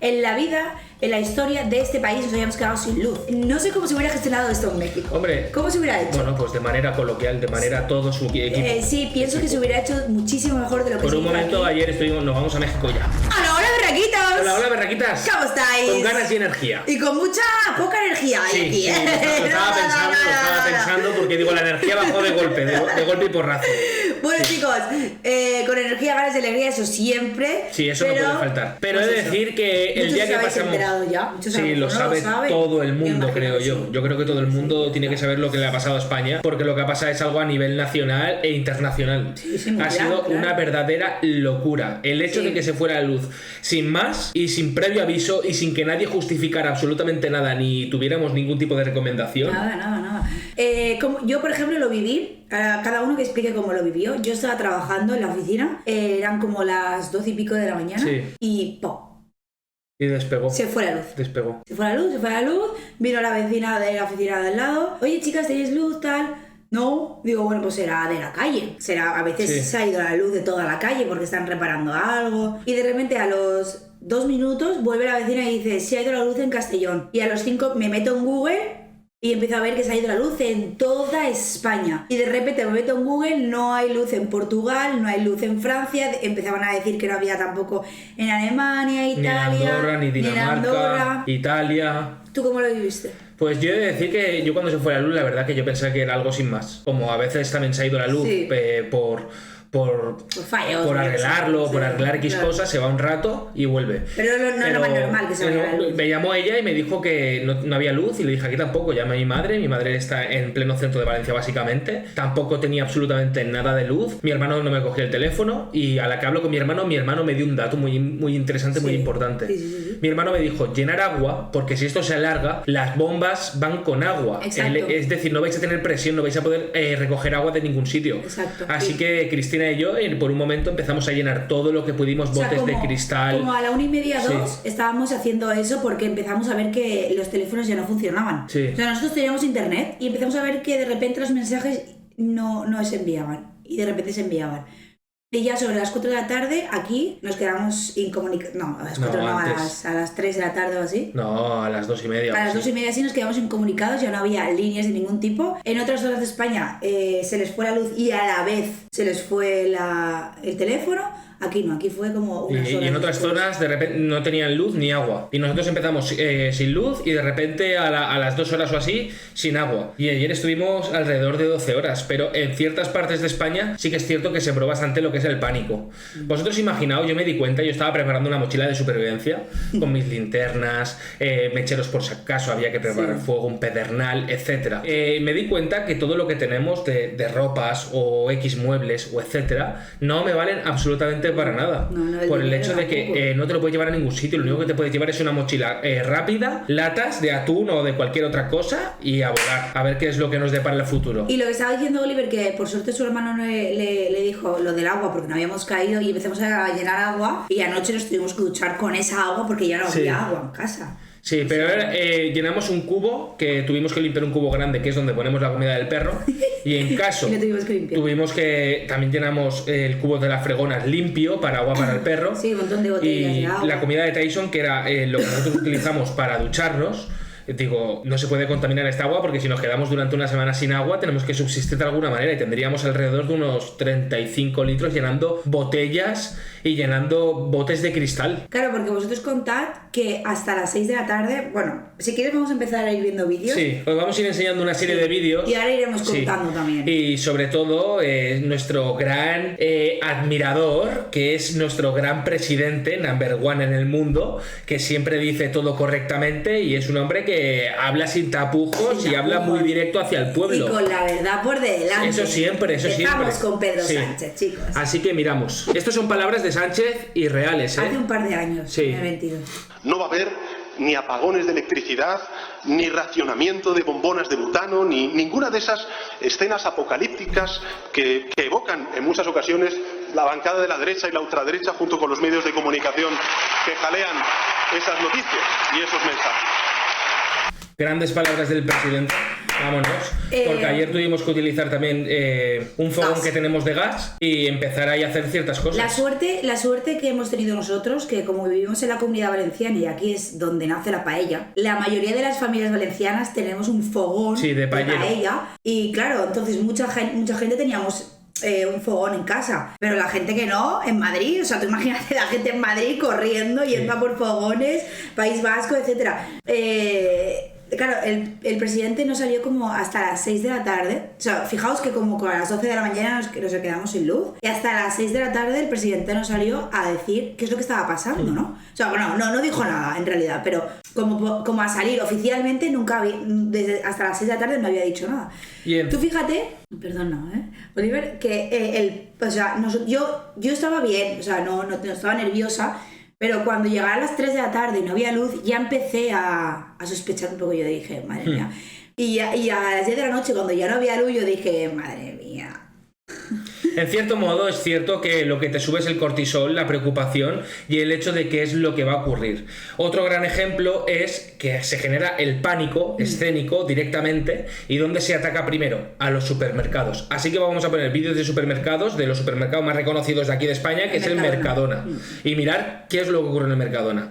en la vida, en la historia de este país nos habíamos quedado sin luz. No sé cómo se hubiera gestionado esto en México. Hombre, ¿cómo se hubiera hecho? Bueno, pues de manera coloquial, de manera todo su equipo. Sí, pienso que se hubiera hecho muchísimo mejor de lo que Por se un hizo momento aquí. ayer nos vamos a México ya. ¡Hola, berraquitos! Hola, hola, berraquitas. ¿Cómo estáis? Con ganas y energía. Y con mucha poca energía Sí, aquí, sí, ¿eh? lo estaba pensando porque digo, la energía bajó de golpe, de golpe y porrazo. Bueno, chicos, con energía, ganas y alegría, eso siempre. Sí, eso pero, no puede faltar. Pero pues he de eso. decir que el Muchos día os que habéis pasamos... enterado ya. Muchos a Sí, mejor lo no sabe saben. todo el Me mundo, imagino creo que yo. sí. Yo creo que todo el mundo tiene que saber lo que le ha pasado a España, porque lo que ha pasado es algo a nivel nacional e internacional. Sí, mundial, ha sido claro. una verdadera locura. El hecho Sí. de que se fuera la luz sin más y sin previo aviso y sin que nadie justificara absolutamente nada ni tuviéramos ningún tipo de recomendación. Nada. Yo, por ejemplo, lo viví. Cada uno que explique cómo lo vivió. Yo estaba trabajando en la oficina, eran como las 12 y pico de la mañana, Sí. y ¡pum! Y despegó. Se fue la luz. Despegó. Se fue la luz, vino la vecina de la oficina de al lado. Oye, chicas, ¿tenéis luz, tal? No, digo, bueno, pues será de la calle. A veces Sí. se ha ido la luz de toda la calle porque están reparando algo. Y de repente a los 2 minutos vuelve la vecina y dice, se ha ido la luz en Castellón. Y a los 5 me meto en Google y empiezo a ver que se ha ido la luz en toda España. Y de repente me meto en Google, no hay luz en Portugal, no hay luz en Francia. Empezaban a decir que no había tampoco en Alemania, Italia, Ni en Andorra, ni Dinamarca, Andorra. Italia. ¿Tú cómo lo viviste? Pues yo he de decir que yo cuando se fue la luz, la verdad que yo pensé que era algo sin más. Como a veces también se ha ido la luz Sí. por fallos, por ¿no? arreglarlo, Sí, por arreglar X claro. cosas, se va un rato y vuelve. Pero no es lo más normal que se vaya la luz. Me llamó ella y me dijo que no había luz y le dije aquí tampoco. Llamé a mi madre está en pleno centro de Valencia básicamente, tampoco tenía absolutamente nada de luz, mi hermano no me cogió el teléfono y a la que hablo con mi hermano me dio un dato muy interesante, muy Sí. importante. Sí. Mi hermano me dijo, llenar agua, porque si esto se alarga, las bombas van con agua. Exacto. Es decir, no vais a tener presión, no vais a poder recoger agua de ningún sitio. Exacto. Así Sí. que Cristina y yo, por un momento, empezamos a llenar todo lo que pudimos, O sea, botes de como- cristal. Como a la 1:30, Sí. 2, estábamos haciendo eso porque empezamos a ver que los teléfonos ya no funcionaban. Sí. O sea, nosotros teníamos internet y empezamos a ver que de repente los mensajes no se enviaban. Y de repente se enviaban. Y ya sobre las 4 de la tarde, aquí nos quedamos incomunicados. No, a las 4 no, antes. a las 3 de la tarde o así. No, a las 2:30. A las 2:30 sí nos quedamos incomunicados, ya no había líneas de ningún tipo. En otras zonas de España se les fue la luz y a la vez se les fue el teléfono. Aquí no, aquí fue como unas Y horas en otras después. zonas de repente no tenían luz ni agua. Y nosotros empezamos sin luz y de repente a las 2 horas o así sin agua. Y ayer estuvimos alrededor de 12 horas. Pero en ciertas partes de España sí que es cierto que sembró bastante lo que es el pánico. Vosotros imaginaos, yo me di cuenta, yo estaba preparando una mochila de supervivencia con mis linternas, mecheros por si acaso había que preparar fuego, un pedernal, etc. Me di cuenta que todo lo que tenemos de ropas o X muebles o etcétera no me valen absolutamente para nada. No, el por el dinero hecho de tampoco. que no te lo puedes llevar a ningún sitio, lo único que te puedes llevar es una mochila rápida, latas de atún o de cualquier otra cosa y a volar, a ver qué es lo que nos depara el futuro. Y lo que estaba diciendo Oliver, que por suerte su hermano le dijo lo del agua porque no habíamos caído y empezamos a llenar agua y anoche nos tuvimos que duchar con esa agua porque ya no Sí. había agua en casa. Sí, pero llenamos un cubo que tuvimos que limpiar, un cubo grande que es donde ponemos la comida del perro y en caso Y lo tuvimos que limpiar. también llenamos el cubo de las fregonas limpio para agua para el perro. Sí, un montón de botellas y de agua. la comida de Tyson, que era lo que nosotros utilizamos para ducharnos. Digo, no se puede contaminar esta agua porque si nos quedamos durante una semana sin agua tenemos que subsistir de alguna manera y tendríamos alrededor de unos 35 litros llenando botellas y llenando botes de cristal. Claro, porque vosotros contad que hasta las 6 de la tarde, bueno, si quieres vamos a empezar a ir viendo vídeos. Sí, os vamos a ir enseñando una serie de vídeos. Y ahora iremos Sí. contando también. Y sobre todo nuestro gran admirador, que es nuestro gran presidente, number one en el mundo, que siempre dice todo correctamente y es un hombre que habla sin tapujos Sin y habla tapujos. muy directo hacia el pueblo. Y con la verdad por delante. Eso siempre. Empezamos con Pedro Sí. Sánchez, chicos. Así que miramos. Estas son palabras de Sánchez y reales, ¿eh? Hace un par de años, Sí. 2022. No va a haber ni apagones de electricidad, ni racionamiento de bombonas de butano, ni ninguna de esas escenas apocalípticas que evocan en muchas ocasiones la bancada de la derecha y la ultraderecha junto con los medios de comunicación que jalean esas noticias y esos mensajes. Grandes palabras del presidente. Vámonos. Porque ayer tuvimos que utilizar también un fogón gas. que tenemos de gas y empezar ahí a hacer ciertas cosas. La suerte que hemos tenido nosotros, que como vivimos en la Comunidad Valenciana y aquí es donde nace la paella, la mayoría de las familias valencianas tenemos un fogón de paella. Y claro, entonces mucha gente teníamos un fogón en casa, pero la gente que no, en Madrid, o sea, tú imagínate la gente en Madrid corriendo, yendo a por fogones, País Vasco, etcétera. Claro, el presidente no salió como hasta las 6 de la tarde. O sea, fijaos que como a las 12 de la mañana nos quedamos sin luz. Y hasta las 6 de la tarde el presidente no salió a decir qué es lo que estaba pasando, ¿no? O sea, bueno, no dijo nada en realidad, pero como a salir oficialmente nunca hasta las 6 de la tarde no había dicho nada. Tú fíjate, perdón, Oliver, que yo estaba bien, o sea, no estaba nerviosa. Pero cuando llegaron las 3 de la tarde y no había luz, ya empecé a sospechar un poco. Yo dije, madre mía. Y a las 10 de la noche, cuando ya no había luz, yo dije, madre mía. En cierto modo, es cierto que lo que te sube es el cortisol, la preocupación y el hecho de qué es lo que va a ocurrir. Otro gran ejemplo es que se genera el pánico escénico directamente. ¿Y dónde se ataca primero? A los supermercados. Así que vamos a poner vídeos de supermercados, de los supermercados más reconocidos de aquí de España, que es el Mercadona. Y mirar qué es lo que ocurre en el Mercadona.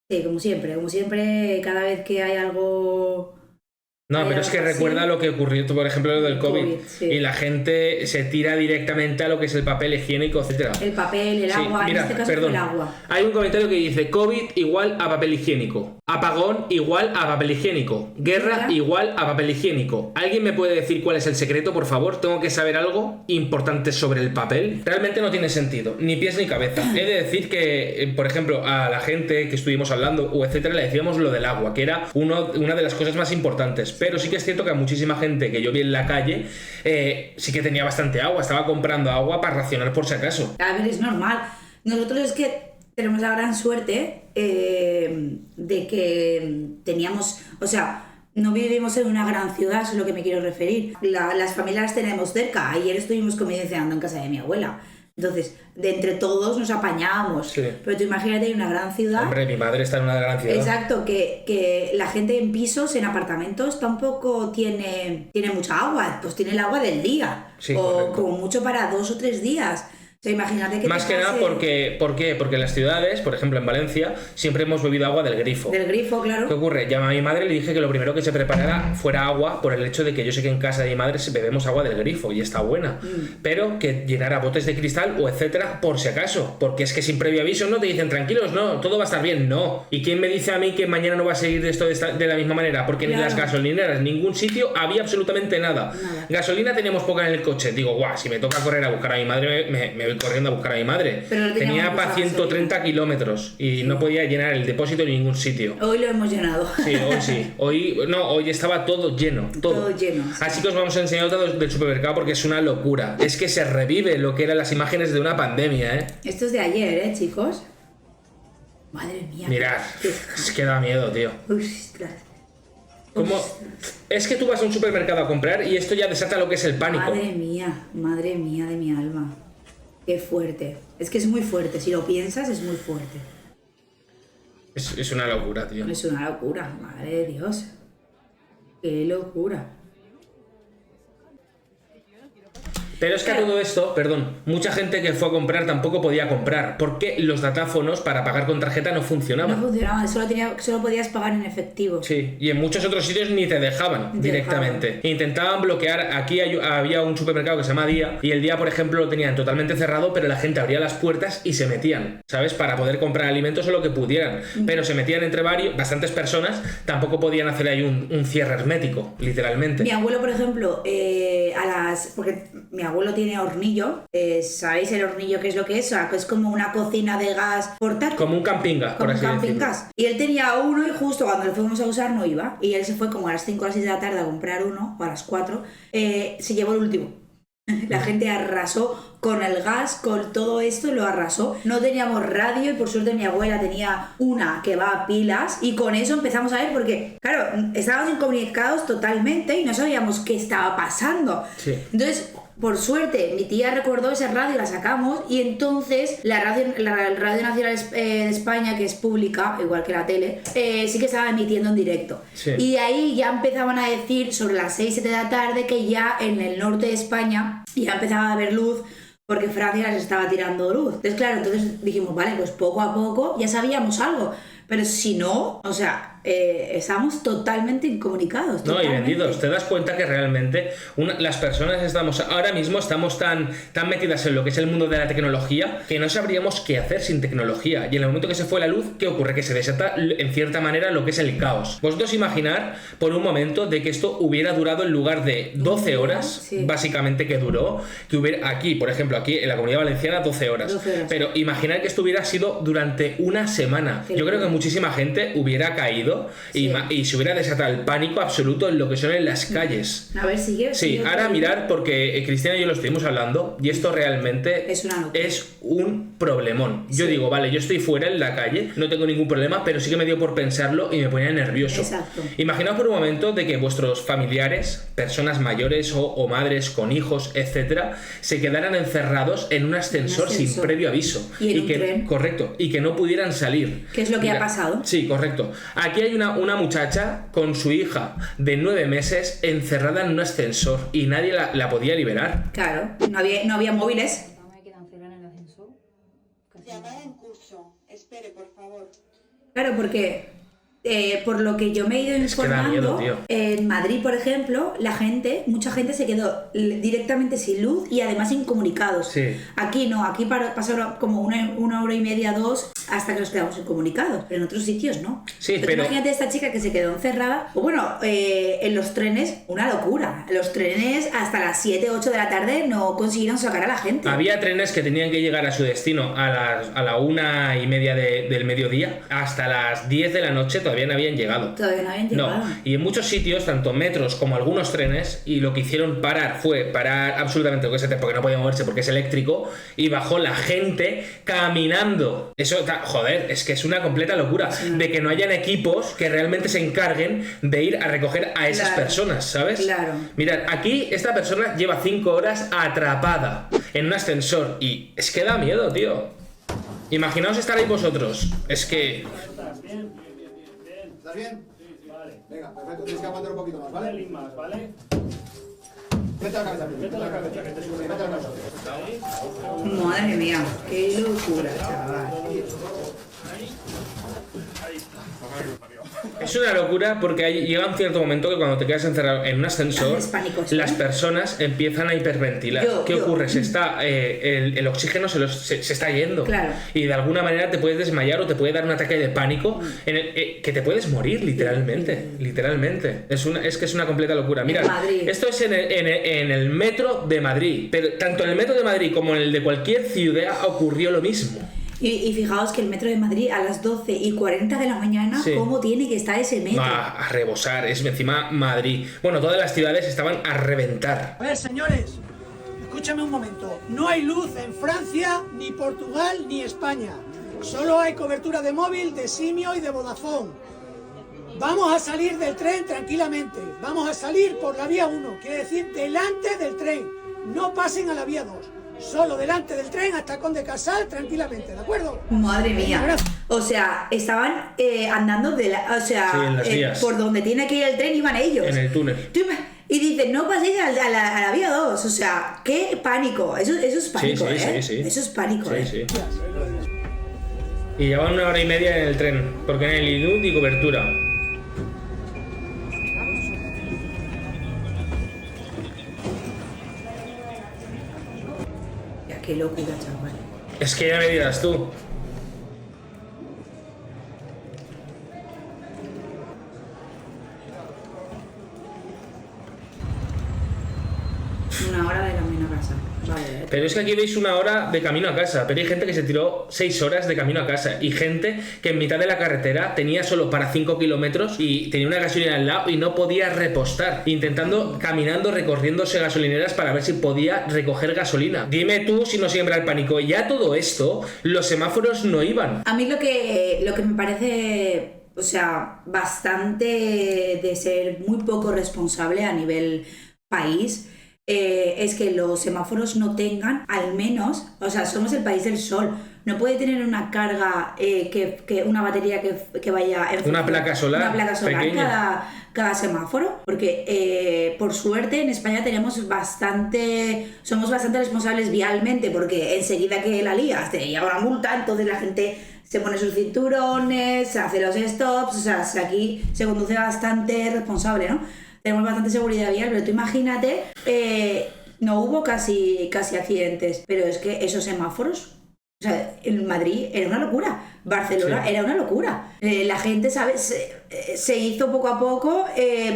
Sí, como siempre, cada vez que hay algo... No, pero es que recuerda lo que ocurrió, por ejemplo, lo del COVID. Sí. Y la gente se tira directamente a lo que es el papel higiénico, etcétera. El papel, el agua, mira, en este caso perdón. el agua. Hay un comentario que dice COVID igual a papel higiénico. Apagón igual a papel higiénico. Guerra igual a papel higiénico. ¿Alguien me puede decir cuál es el secreto, por favor? Tengo que saber algo importante sobre el papel. Realmente no tiene sentido, ni pies ni cabeza. He de decir que, por ejemplo, a la gente que estuvimos hablando, o etcétera, le decíamos lo del agua, que era una de las cosas más importantes. Pero sí que es cierto que a muchísima gente que yo vi en la calle sí que tenía bastante agua. Estaba comprando agua para racionar por si acaso. A ver, es normal. Nosotros es que tenemos la gran suerte de que teníamos, o sea, no vivimos en una gran ciudad, eso es lo que me quiero referir. Las familias las tenemos cerca. Ayer estuvimos convivenciando en casa de mi abuela. Entonces, de entre todos nos apañábamos. Sí. Pero tú imagínate en una gran ciudad. Hombre, mi madre está en una gran ciudad. Exacto, que la gente en pisos, en apartamentos, tampoco tiene mucha agua. Pues tiene el agua del día. Sí, o correcto. Como mucho para 2 o 3 días. O sea, imagínate que más que nada ¿por qué? Porque en las ciudades, por ejemplo en Valencia, siempre hemos bebido agua del grifo. Del grifo, claro. ¿Qué ocurre? Llamé a mi madre y le dije que lo primero que se preparara fuera agua, por el hecho de que yo sé que en casa de mi madre bebemos agua del grifo y está buena. Pero que llenara botes de cristal o etcétera, por si acaso. Porque es que sin previo aviso no te dicen tranquilos, no, todo va a estar bien, no. ¿Y quién me dice a mí que mañana no va a seguir esto de la misma manera? Porque claro, ni las gasolineras, en ningún sitio había absolutamente nada. Gasolina teníamos poca en el coche. Digo, guau, si me toca correr a buscar a mi madre, me voy corriendo a buscar a mi madre. Tenía para 130 kilómetros y no podía llenar el depósito en ningún sitio. Hoy lo hemos llenado. Sí, hoy sí. Hoy estaba todo lleno. Todo lleno. Sí. Así que os vamos a enseñar datos del supermercado porque es una locura. Es que se revive lo que eran las imágenes de una pandemia, ¿eh? Esto es de ayer, chicos. Madre mía. Mirad, es que da miedo, tío. Ostras. ¿Cómo? Es que tú vas a un supermercado a comprar y esto ya desata lo que es el pánico. Madre mía de mi alma. Qué fuerte. Es que es muy fuerte. Si lo piensas, es muy fuerte. Es una locura, tío. Es una locura. Madre de Dios. Qué locura. Pero es que a todo esto, perdón, mucha gente que fue a comprar tampoco podía comprar porque los datáfonos para pagar con tarjeta no funcionaban. No funcionaban, solo podías pagar en efectivo. Sí, y en muchos otros sitios ni te dejaban directamente. Intentaban bloquear, aquí había un supermercado que se llama Día y el Día, por ejemplo, lo tenían totalmente cerrado, pero la gente abría las puertas y se metían, ¿sabes? Para poder comprar alimentos o lo que pudieran. Pero se metían entre bastantes personas, tampoco podían hacer ahí un cierre hermético, literalmente. Mi abuelo, por ejemplo, porque mi abuelo tiene hornillo, ¿sabéis el hornillo qué es lo que es? O sea, que es como una cocina de gas portátil. Como un camping gas, por así decirlo. Y él tenía uno y justo cuando lo fuimos a usar no iba. Y él se fue como a las 5 o las 6 de la tarde a comprar uno, o a las 4, se llevó el último. La gente arrasó con el gas, con todo esto lo arrasó. No teníamos radio y por suerte mi abuela tenía una que va a pilas y con eso empezamos a ver porque, claro, estábamos incomunicados totalmente y no sabíamos qué estaba pasando. Sí. Entonces, Por suerte, mi tía recordó esa radio, la sacamos, y entonces la Radio Nacional de España, que es pública, igual que la tele, sí que estaba emitiendo en directo. Sí. Y ahí ya empezaban a decir sobre las 6-7 de la tarde que ya en el norte de España ya empezaba a haber luz, porque Francia les estaba tirando luz. Entonces, claro, dijimos, vale, pues poco a poco ya sabíamos algo. Pero si no, o sea, estamos totalmente incomunicados. No, y totalmente. vendidos. Te das cuenta que realmente las personas ahora mismo estamos tan metidas en lo que es el mundo de la tecnología que no sabríamos qué hacer sin tecnología. Y en el momento que se fue la luz, ¿qué ocurre? Que se desata en cierta manera lo que es el caos. Vosotros imaginar por un momento de que esto hubiera durado en lugar de 12 horas, sí. básicamente que duró, que hubiera aquí, por ejemplo, aquí en la Comunidad Valenciana 12 horas. 12 horas. Pero imaginar que esto hubiera sido durante una semana. Qué Yo creo que locura. muchísima gente hubiera caído Sí. y se hubiera desatado el pánico absoluto en lo que son en las calles. A ver, sigue. Sí, sigue ahora otro. mirar, porque Cristina y yo lo estuvimos hablando, y esto realmente Es una locura. es un problemón. Yo Sí. digo, vale, yo estoy fuera en la calle, no tengo ningún problema, pero sí que me dio por pensarlo y me ponía nervioso. Exacto. Imaginaos por un momento de que vuestros familiares, personas mayores o madres con hijos, etcétera, se quedaran encerrados en un ascensor sin ascensor. previo aviso. Y en un que, tren. correcto, y que no pudieran salir. ¿Qué es lo que ha pasado? Sí, correcto. Aquí hay una muchacha con su hija de 9 meses encerrada en un ascensor y nadie la podía liberar. Claro, no había móviles. Me quedan encerrada en el ascensor. Llamada en curso. Espere, por favor. Claro, porque por lo que yo me he ido Es que da informando, miedo, tío. en Madrid, por ejemplo, mucha gente se quedó directamente sin luz y además incomunicados. Sí. Aquí no, aquí pasaron como una hora y media, 2, hasta que nos quedamos incomunicados, pero en otros sitios no. Sí, Entonces, pero- imagínate esta chica que se quedó encerrada, o bueno, en los trenes, una locura. Los trenes hasta las 7, 8 de la tarde no consiguieron sacar a la gente. Había trenes que tenían que llegar a su destino a la 1:30 del mediodía, hasta las 10 de la noche todavía no habían llegado. Todavía no habían llegado. No, y en muchos sitios, tanto metros como algunos trenes, y lo que hicieron fue parar absolutamente lo que es porque no podía moverse porque es eléctrico, y bajó la gente caminando. Eso, joder, es que es una completa locura de que no hayan equipos que realmente se encarguen de ir a recoger a esas Claro. personas, ¿sabes? Claro. Mirad, aquí esta persona lleva 5 horas atrapada en un ascensor y es que da miedo, tío. Imaginaos estar ahí vosotros. Es que... ¿Estás bien? ¿Estás bien? Vale. Venga, perfecto. Tienes que aguantar un poquito más, Un ¿vale? pelín más, ¿vale? Vete a la cabeza. Vete a la cabeza, que te sube. Vete a la cabeza. Ahí. Madre mía, qué locura, chaval. Es una locura porque llega un cierto momento que cuando te quedas encerrado en un ascensor, Es pánico, ¿sí? las personas empiezan a hiperventilar. ¿Qué ocurre? El oxígeno se está yendo. Claro. Y de alguna manera te puedes desmayar o te puede dar un ataque de pánico que te puedes morir, literalmente. Literalmente. Es que es una completa locura. Mira, Madrid. esto es en el metro de Madrid. Pero tanto en el metro de Madrid como en el de cualquier ciudad ocurrió lo mismo. Y fijaos que el metro de Madrid a las 12:40 de la mañana, Sí. ¿cómo tiene que estar ese metro? A rebosar, es encima Madrid. Bueno, todas las ciudades estaban a reventar. A ver, señores, escúchame un momento. No hay luz en Francia, ni Portugal, ni España. Solo hay cobertura de móvil, de Simio y de Vodafone. Vamos a salir del tren tranquilamente. Vamos a salir por la vía 1, quiere decir delante del tren. No pasen a la vía 2. Solo delante del tren hasta Conde Casal tranquilamente, ¿de acuerdo? Madre mía. Gracias. O sea, estaban andando Sí, en las vías. por donde tiene que ir el tren iban ellos. En el túnel. Y dicen, no paséis a la vía 2. O sea, qué pánico. Eso es pánico, sí, ¿eh? sí. Eso es pánico, ¿eh? Sí, sí. Y llevaban 1 hora y media en el tren, porque no hay luz ni cobertura. Ya, qué locura, chaval. Es que ya me dirás tú. Una hora de camino a casa. Vale. Pero es que aquí veis 1 hora de camino a casa, pero hay gente que se tiró 6 horas de camino a casa y gente que en mitad de la carretera tenía solo para 5 kilómetros y tenía una gasolina al lado y no podía repostar, caminando, recorriéndose gasolineras para ver si podía recoger gasolina. Dime tú si no siembra el pánico. Ya todo esto, los semáforos no iban. A mí lo que me parece, o sea, bastante de ser muy poco responsable a nivel país, es que los semáforos no tengan, al menos, o sea, somos el país del sol, no puede tener una carga, que una batería que vaya... Una placa solar pequeña. Cada semáforo, porque por suerte en España somos bastante responsables vialmente, porque enseguida que la lías te llega una multa, entonces la gente se pone sus cinturones, hace los stops, o sea, aquí se conduce bastante responsable, ¿no? Tenemos bastante seguridad vial, pero tú imagínate, no hubo casi accidentes, pero es que esos semáforos, o sea, en Madrid era una locura, Barcelona era una locura. La gente, ¿sabes? Se hizo poco a poco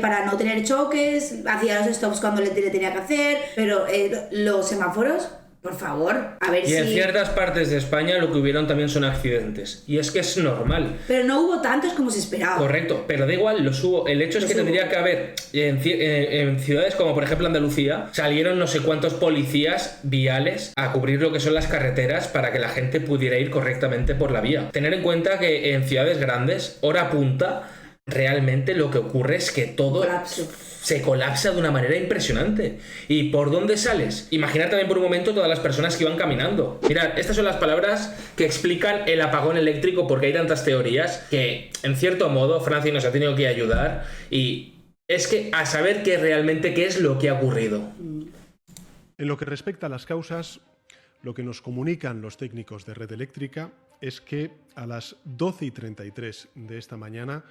para no tener choques, hacía los stops cuando le tenía que hacer, pero los semáforos, por favor, a ver si... Y en ciertas partes de España lo que hubieron también son accidentes. Y es que es normal. Pero no hubo tantos como se esperaba. Correcto, pero da igual, los hubo. El hecho es que tendría que haber, en ciudades como por ejemplo Andalucía, salieron no sé cuántos policías viales a cubrir lo que son las carreteras para que la gente pudiera ir correctamente por la vía. Tener en cuenta que en ciudades grandes, hora punta, realmente lo que ocurre es que todo... se colapsa de una manera impresionante. ¿Y por dónde sales? Imaginar también por un momento todas las personas que iban caminando. Mirad, estas son las palabras que explican el apagón eléctrico, porque hay tantas teorías que, en cierto modo, Francia nos ha tenido que ayudar, y es que a saber realmente qué es lo que ha ocurrido. En lo que respecta a las causas, lo que nos comunican los técnicos de red eléctrica es que a las 12:33 de esta mañana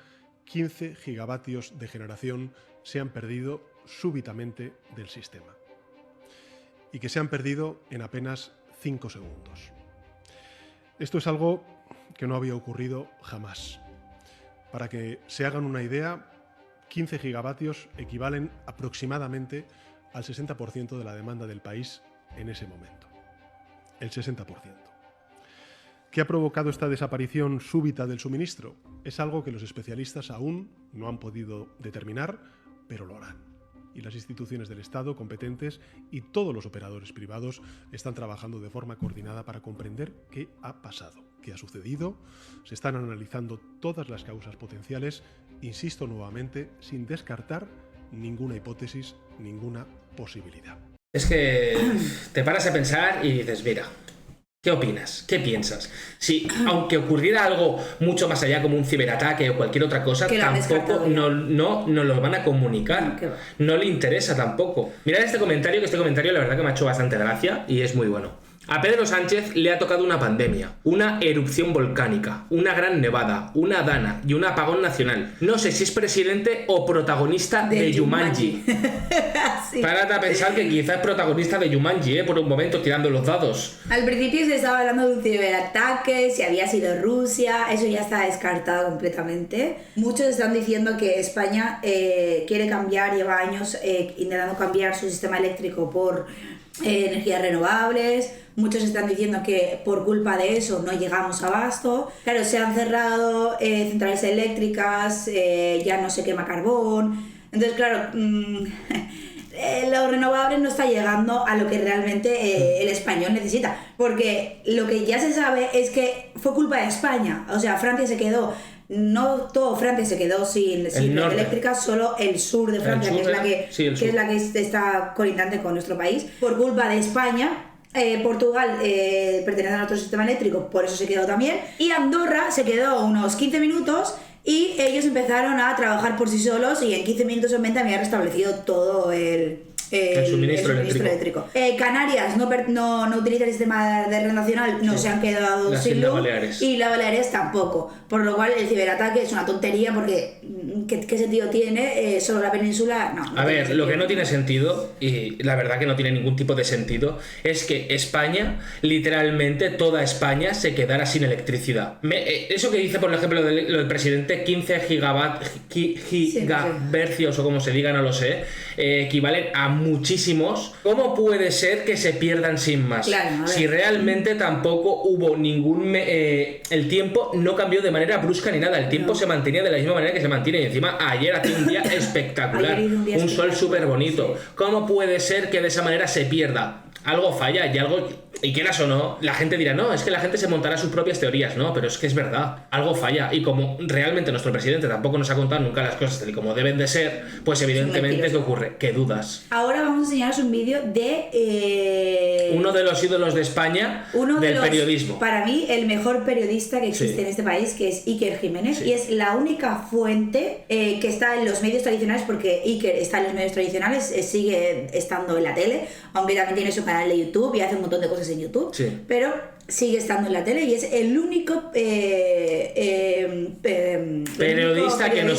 15 gigavatios de generación se han perdido súbitamente del sistema y que se han perdido en apenas 5 segundos. Esto es algo que no había ocurrido jamás. Para que se hagan una idea, 15 gigavatios equivalen aproximadamente al 60% de la demanda del país en ese momento. El 60%. ¿Qué ha provocado esta desaparición súbita del suministro? Es algo que los especialistas aún no han podido determinar, pero lo harán. Y las instituciones del Estado competentes y todos los operadores privados están trabajando de forma coordinada para comprender qué ha pasado, qué ha sucedido. Se están analizando todas las causas potenciales, insisto nuevamente, sin descartar ninguna hipótesis, ninguna posibilidad. Es que te paras a pensar y dices, mira, ¿qué opinas? ¿Qué piensas? Si, aunque ocurriera algo mucho más allá, como un ciberataque o cualquier otra cosa, tampoco no lo van a comunicar. No le interesa tampoco. Mirad este comentario, la verdad que me ha hecho bastante gracia y es muy bueno. A Pedro Sánchez le ha tocado una pandemia, una erupción volcánica, una gran nevada, una dana y un apagón nacional. No sé si es presidente o protagonista de Jumanji. Sí. Párate a pensar que quizás es protagonista de Jumanji, por un momento tirando los dados. Al principio se estaba hablando de un ciberataque, si había sido Rusia, eso ya está descartado completamente. Muchos están diciendo que España quiere cambiar, lleva años intentando cambiar su sistema eléctrico por energías renovables. Muchos están diciendo que por culpa de eso no llegamos a abasto. Claro, se han cerrado centrales eléctricas, ya no se quema carbón. Entonces, claro, lo renovable no está llegando a lo que realmente el español necesita. Porque lo que ya se sabe es que fue culpa de España. O sea, Francia se quedó... No todo Francia se quedó sin red eléctrica, solo el sur de Francia, que es la que está colindante con nuestro país, por culpa de España. Portugal pertenece a nuestro sistema eléctrico, por eso se quedó también. Y Andorra se quedó unos 15 minutos y ellos empezaron a trabajar por sí solos y en 15 minutos o 20 habían restablecido todo el suministro eléctrico. Canarias no utiliza el sistema de red nacional, se han quedado sin luz. Y las Baleares tampoco. Por lo cual el ciberataque es una tontería porque ¿qué sentido tiene? Solo la península, no. A ver, lo que no tiene sentido, y la verdad que no tiene ningún tipo de sentido, es que España, literalmente toda España, se quedara sin electricidad. Eso que dice, por ejemplo, lo del presidente, 15 gigahercios o como se diga, no lo sé, equivalen a muchísimos. ¿Cómo puede ser que se pierdan sin más? Claro, si realmente tampoco hubo ningún... el tiempo no cambió de manera brusca ni nada. El tiempo se mantenía de la misma manera que se mantiene. Y encima ayer hacía un día espectacular. Un sol súper bonito. Sí. ¿Cómo puede ser que de esa manera se pierda? algo falla y quieras o no, la gente dirá, no, es que la gente se montará sus propias teorías, no, pero es que es verdad, algo falla. Y como realmente nuestro presidente tampoco nos ha contado nunca las cosas tal y como deben de ser, pues evidentemente, ¿qué ocurre? Que dudas. Ahora vamos a enseñaros un vídeo de... uno de los ídolos de España, del periodismo. Para mí, el mejor periodista que existe en este país, que es Iker Jiménez, y es la única fuente que está en los medios tradicionales, porque Iker está en los medios tradicionales, sigue estando en la tele, aunque también tiene su canal de YouTube y hace un montón de cosas en YouTube, pero sigue estando en la tele y es el único periodista que no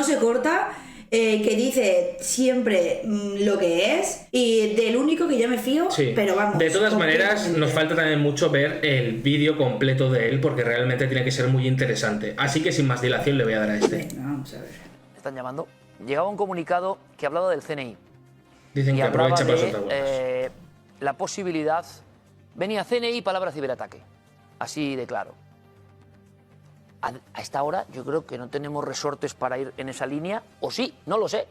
se corta. Que dice siempre lo que es y del único que yo me fío, pero vamos. De todas maneras, nos falta también mucho ver el vídeo completo de él porque realmente tiene que ser muy interesante. Así que sin más dilación le voy a dar a este. Venga, vamos a ver. Están llamando. Llegaba un comunicado que hablaba del CNI. Dicen que aprovecha para soltar la posibilidad. Venía CNI, palabra ciberataque. Así de claro. A esta hora yo creo que no tenemos resortes para ir en esa línea, o sí, no lo sé.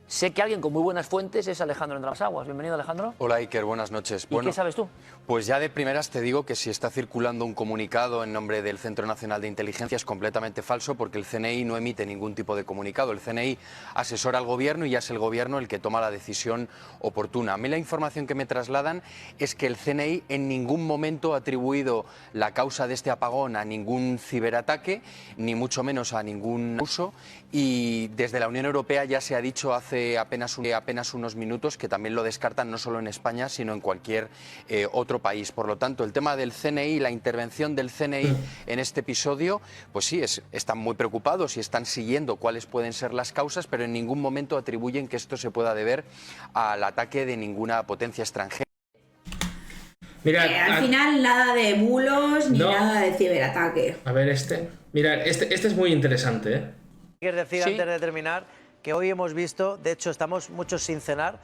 Sé que alguien con muy buenas fuentes es Alejandro Entre las Aguas. Bienvenido, Alejandro. Hola, Iker, buenas noches. ¿Y qué sabes tú? Pues ya de primeras te digo que si está circulando un comunicado en nombre del Centro Nacional de Inteligencia es completamente falso porque el CNI no emite ningún tipo de comunicado. El CNI asesora al gobierno y ya es el gobierno el que toma la decisión oportuna. A mí la información que me trasladan es que el CNI en ningún momento ha atribuido la causa de este apagón a ningún ciberataque, ni mucho menos a ningún uso, y desde la Unión Europea ya se ha dicho hace apenas unos minutos que también lo descartan no solo en España sino en cualquier otro país. Por lo tanto, el tema del CNI, la intervención del CNI en este episodio, pues sí, están muy preocupados y están siguiendo cuáles pueden ser las causas, pero en ningún momento atribuyen que esto se pueda deber al ataque de ninguna potencia extranjera. Mira, al final nada de bulos ni nada de ciberataque. A ver Mira, este es muy interesante, ¿eh? Quiero decir, antes de terminar, que hoy hemos visto, de hecho estamos muchos sin cenar,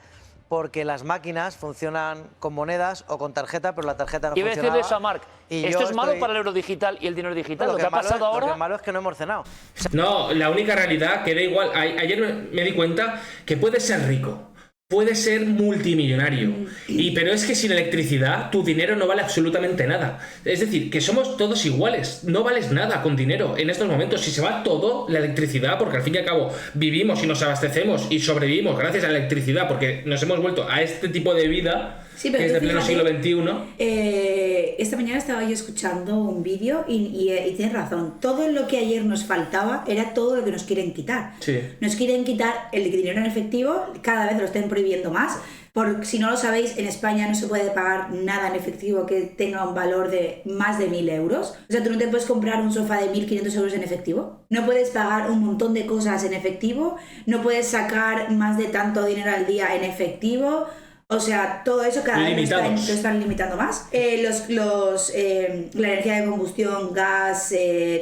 porque las máquinas funcionan con monedas o con tarjeta, pero la tarjeta no funcionaba. Iba a decirle eso a Marc. ¿Esto es malo para el euro digital y el dinero digital? Lo que ha pasado ahora... Lo que malo es que no hemos cenado. No, la única realidad que da igual... Ayer me di cuenta que puedes ser rico, puedes ser multimillonario, pero es que sin electricidad tu dinero no vale absolutamente nada. Es decir, que somos todos iguales, no vales nada con dinero en estos momentos. Si se va todo, la electricidad, porque al fin y al cabo vivimos y nos abastecemos y sobrevivimos gracias a la electricidad, porque nos hemos vuelto a este tipo de vida... Sí, pero que es de pleno siglo XXI. Esta mañana estaba yo escuchando un vídeo y tienes razón. Todo lo que ayer nos faltaba era todo lo que nos quieren quitar. Sí. Nos quieren quitar el dinero en efectivo, cada vez lo estén prohibiendo más. Porque si no lo sabéis, en España no se puede pagar nada en efectivo que tenga un valor de más de 1.000 euros. O sea, tú no te puedes comprar un sofá de 1.500 euros en efectivo. No puedes pagar un montón de cosas en efectivo. No puedes sacar más de tanto dinero al día en efectivo. O sea, todo eso cada vez lo están limitando más. La energía de combustión, gas,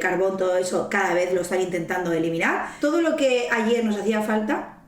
carbón, todo eso, cada vez lo están intentando eliminar. Todo lo que ayer nos hacía falta,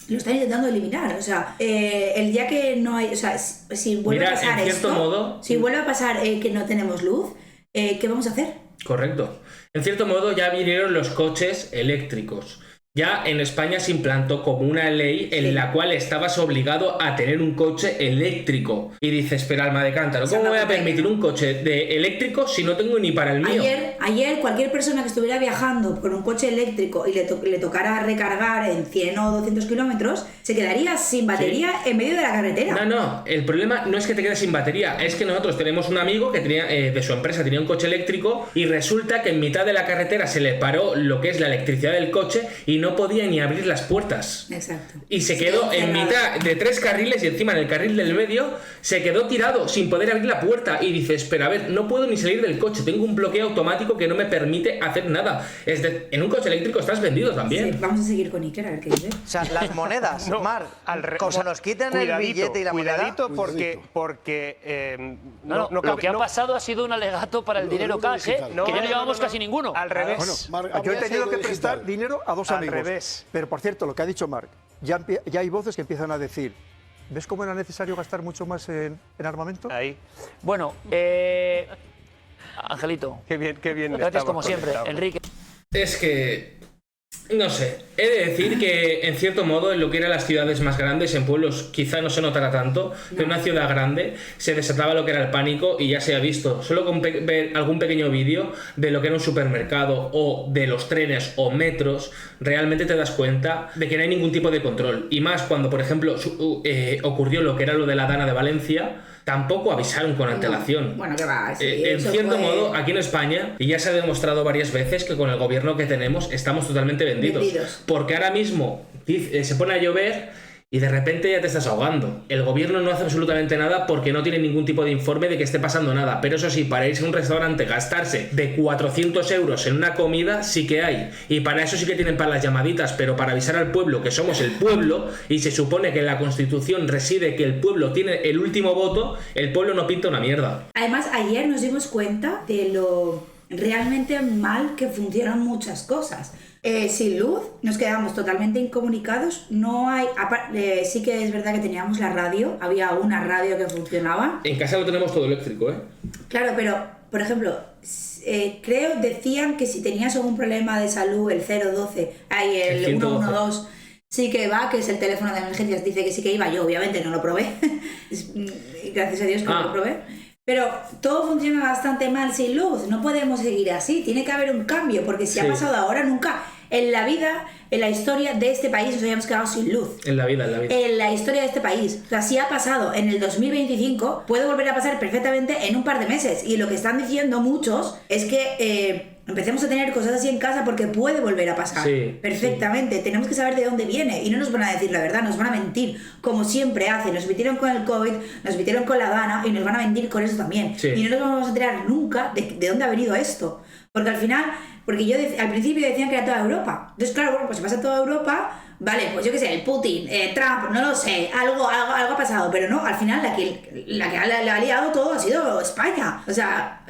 lo están intentando eliminar. O sea, el día que no hay... O sea, si vuelve a pasar esto, si vuelve a pasar que no tenemos luz, ¿qué vamos a hacer? Correcto. En cierto modo ya vinieron los coches eléctricos. Ya en España se implantó como una ley en la cual estabas obligado a tener un coche eléctrico. Y dices, pero alma de cántaro, ¿cómo me voy a permitir un coche eléctrico si no tengo ni para el mío? Ayer cualquier persona que estuviera viajando con un coche eléctrico y le tocara recargar en 100 o 200 kilómetros, se quedaría sin batería en medio de la carretera. No, el problema no es que te quedes sin batería, es que nosotros tenemos un amigo que tenía de su empresa tenía un coche eléctrico y resulta que en mitad de la carretera se le paró lo que es la electricidad del coche y no podía ni abrir las puertas. Exacto. Y se quedó en mitad de 3 carriles y encima en el carril del medio se quedó tirado sin poder abrir la puerta y dices, pero a ver, no puedo ni salir del coche, tengo un bloqueo automático que no me permite hacer nada. En un coche eléctrico estás vendido también. Sí, vamos a seguir con Iker a ver qué dice. O sea, las monedas, Marc, como nos quiten el billete y la moneda... porque lo que ha pasado ha sido un alegato para el dinero cash, que ya no llevamos casi ninguno. Al revés. Bueno, Marc, yo he tenido que prestar dinero a 2 amigos. Al revés. Pero por cierto, lo que ha dicho Marc, ya hay voces que empiezan a decir, ¿ves cómo era necesario gastar mucho más en armamento? Ahí. Bueno, Angelito. Qué bien. Gracias como siempre, Enrique. Es que No sé, he de decir que en cierto modo en lo que eran las ciudades más grandes, en pueblos quizá no se notara tanto, pero en una ciudad grande se desataba lo que era el pánico y ya se ha visto. Solo con ver algún pequeño vídeo de lo que era un supermercado o de los trenes o metros, realmente te das cuenta de que no hay ningún tipo de control. Y más cuando, por ejemplo, ocurrió lo que era lo de la Dana de Valencia, tampoco avisaron con antelación. No. Bueno, que va, sí, en cierto modo, aquí en España, y ya se ha demostrado varias veces que con el gobierno que tenemos estamos totalmente vendidos. Porque ahora mismo se pone a llover y de repente ya te estás ahogando. El gobierno no hace absolutamente nada porque no tiene ningún tipo de informe de que esté pasando nada. Pero eso sí, para irse a un restaurante, gastarse de 400 euros en una comida, sí que hay. Y para eso sí que tienen para las llamaditas, pero para avisar al pueblo que somos el pueblo, y se supone que en la Constitución reside que el pueblo tiene el último voto, el pueblo no pinta una mierda. Además, ayer nos dimos cuenta de lo realmente mal que funcionan muchas cosas. Sin luz nos quedamos totalmente incomunicados. No hay, sí que es verdad que teníamos la radio, había una radio que funcionaba. En casa lo tenemos todo eléctrico, ¿eh? Claro, pero por ejemplo, creo decían que si tenías algún problema de salud, el 012, hay el 112, sí que va, que es el teléfono de emergencias, dice que sí que iba. Yo obviamente no lo probé, gracias a Dios que no lo probé. Pero todo funciona bastante mal sin luz, no podemos seguir así, tiene que haber un cambio, porque si ha pasado ahora, nunca en la vida, en la historia de este país nos habíamos quedado sin luz. En la vida. En la historia de este país. O sea, si ha pasado en el 2025, puede volver a pasar perfectamente en un par de meses. Y lo que están diciendo muchos es que empecemos a tener cosas así en casa porque puede volver a pasar perfectamente. Tenemos que saber de dónde viene y no nos van a decir la verdad, nos van a mentir, como siempre hacen. Nos mintieron con el COVID, nos mintieron con la Dana y nos van a mentir con eso también. Y no nos vamos a enterar nunca de dónde ha venido esto. Porque al final, porque yo al principio decían que era toda Europa. Entonces, claro, bueno, pues si pasa toda Europa, vale, pues yo qué sé, el Putin, Trump, no lo sé, algo ha pasado, pero no, al final la que le ha liado todo ha sido España. O sea,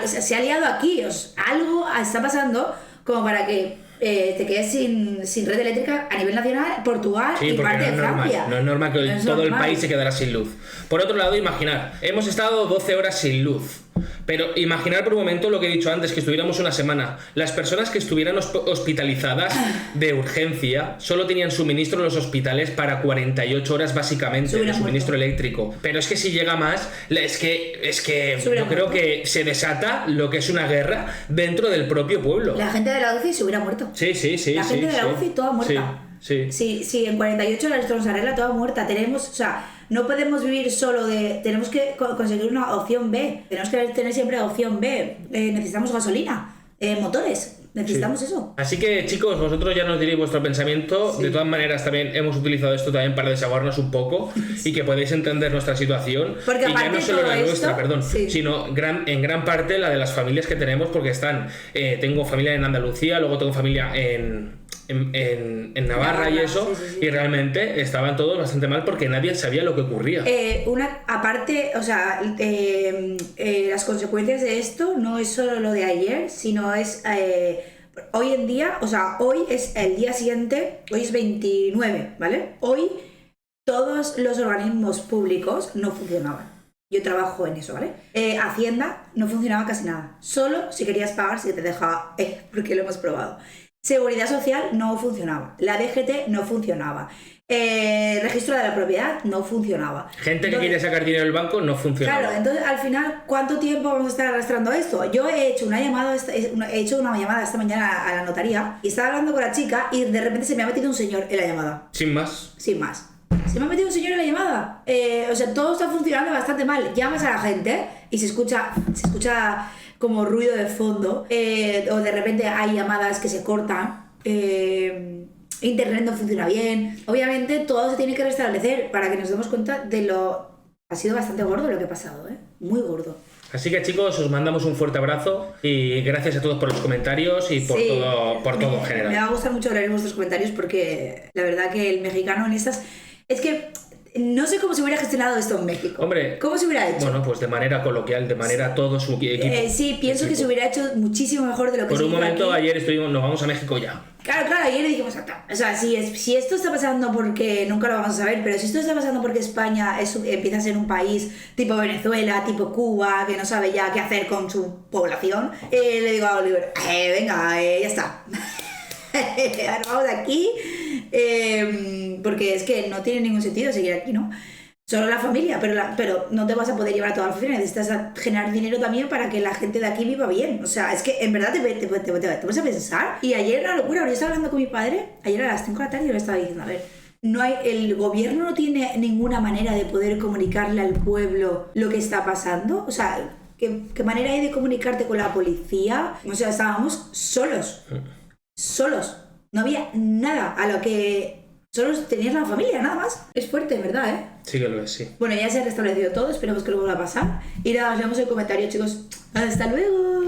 se ha liado aquí, algo está pasando como para que te quedes sin red eléctrica a nivel nacional, Portugal y parte de Francia. No es normal que todo el país se quedara sin luz. Por otro lado, imaginar, hemos estado 12 horas sin luz. Pero imaginar por un momento lo que he dicho antes, que estuviéramos una semana. Las personas que estuvieran hospitalizadas de urgencia solo tenían suministro en los hospitales para 48 horas básicamente de suministro eléctrico. Pero es que si llega más, es que yo creo que se desata lo que es una guerra dentro del propio pueblo. La gente de la UCI se hubiera muerto. Sí. La gente de la UCI toda muerta. Sí, en 48 horas esto nos arregla toda muerta. Tenemos, o sea, no podemos vivir solo tenemos que conseguir una opción B. Tenemos que tener siempre opción B. Necesitamos gasolina, motores. Necesitamos eso. Así que, chicos, vosotros ya nos diréis vuestro pensamiento. De todas maneras, también hemos utilizado esto también para desahogarnos un poco y que podáis entender nuestra situación. Porque y ya no solo la nuestra, sino en gran parte la de las familias que tenemos, porque tengo familia en Andalucía, luego tengo familia en Navarra y eso, y realmente estaban todos bastante mal porque nadie sabía lo que ocurría. Aparte, o sea, las consecuencias de esto no es solo lo de ayer, sino es hoy en día, o sea, hoy es el día siguiente, hoy es 29, ¿vale? Hoy todos los organismos públicos no funcionaban. Yo trabajo en eso, ¿vale? Hacienda no funcionaba casi nada. Solo si querías pagar, si te dejaba, porque lo hemos probado. Seguridad Social no funcionaba. La DGT no funcionaba. Registro de la propiedad no funcionaba. Gente que quiere sacar dinero del banco no funcionaba. Claro, entonces al final, ¿cuánto tiempo vamos a estar arrastrando esto? Yo he hecho una llamada esta mañana a la notaría y estaba hablando con la chica y de repente se me ha metido un señor en la llamada. Sin más. Se me ha metido un señor en la llamada. O sea, todo está funcionando bastante mal. Llamas a la gente y se escucha como ruido de fondo, o de repente hay llamadas que se cortan, internet no funciona bien. Obviamente todo se tiene que restablecer para que nos demos cuenta de lo... Ha sido bastante gordo lo que ha pasado, muy gordo. Así que, chicos, os mandamos un fuerte abrazo y gracias a todos por los comentarios y por todo en general. Me va a gustar mucho leer vuestros comentarios porque la verdad que el mexicano en estas... Es que no sé cómo se hubiera gestionado esto en México. Hombre, ¿cómo se hubiera hecho? Bueno, pues de manera coloquial, de manera todo su equipo. Sí, pienso que se hubiera hecho muchísimo mejor de lo que se hizo. Por un momento aquí. Ayer nos vamos a México ya. Claro, ayer dijimos, o sea, si esto está pasando porque nunca lo vamos a saber, pero si esto está pasando porque España empieza a ser un país tipo Venezuela, tipo Cuba, que no sabe ya qué hacer con su población, le digo a Oliver, venga, ya está. vamos de aquí, porque es que no tiene ningún sentido seguir aquí, ¿no? Solo la familia, pero no te vas a poder llevar a toda la familia, necesitas generar dinero también para que la gente de aquí viva bien. O sea, es que en verdad te vas a pensar. Y ayer era una locura, yo estaba hablando con mi padre, ayer a las 5 de la tarde yo le estaba diciendo, a ver, el gobierno no tiene ninguna manera de poder comunicarle al pueblo lo que está pasando. O sea, ¿qué manera hay de comunicarte con la policía? O sea, estábamos solos. No había nada a lo que... Solo tenías la familia, nada más. Es fuerte, ¿verdad, eh? Sí que lo es, sí. Bueno, ya se ha restablecido todo, esperemos que lo vuelva a pasar. Y nada, os vemos en el comentario, chicos. ¡Hasta luego!